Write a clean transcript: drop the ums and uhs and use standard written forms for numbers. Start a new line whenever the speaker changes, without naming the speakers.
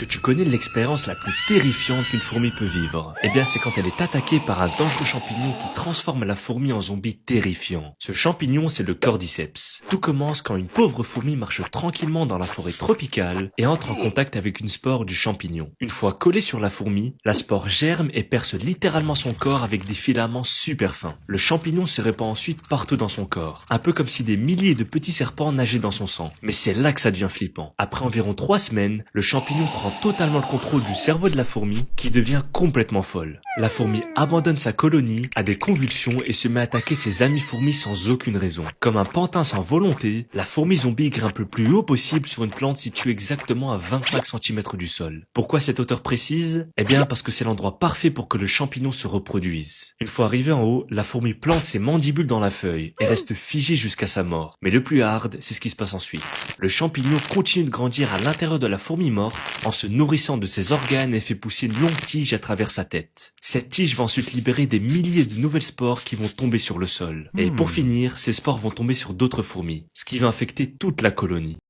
Tu connais l'expérience la plus terrifiante qu'une fourmi peut vivre? Eh bien, c'est quand elle est attaquée par un dangereux champignon qui transforme la fourmi en zombie terrifiant. Ce champignon, c'est le cordyceps. Tout commence quand une pauvre fourmi marche tranquillement dans la forêt tropicale et entre en contact avec une spore du champignon. Une fois collée sur la fourmi, la spore germe et perce littéralement son corps avec des filaments super fins. Le champignon se répand ensuite partout dans son corps, un peu comme si des milliers de petits serpents nageaient dans son sang. Mais c'est là que ça devient flippant. Après environ 3 semaines, le champignon prend totalement le contrôle du cerveau de la fourmi qui devient complètement folle. La fourmi abandonne sa colonie, a des convulsions et se met à attaquer ses amis fourmis sans aucune raison. Comme un pantin sans volonté, la fourmi zombie grimpe le plus haut possible sur une plante située exactement à 25 cm du sol. Pourquoi cette hauteur précise? Eh bien parce que c'est l'endroit parfait pour que le champignon se reproduise. Une fois arrivé en haut, la fourmi plante ses mandibules dans la feuille et reste figée jusqu'à sa mort. Mais le plus hard, c'est ce qui se passe ensuite. Le champignon continue de grandir à l'intérieur de la fourmi morte en se nourrissant de ses organes et fait pousser une longue tige à travers sa tête. Cette tige va ensuite libérer des milliers de nouvelles spores qui vont tomber sur le sol. Et pour finir, ces spores vont tomber sur d'autres fourmis, ce qui va infecter toute la colonie.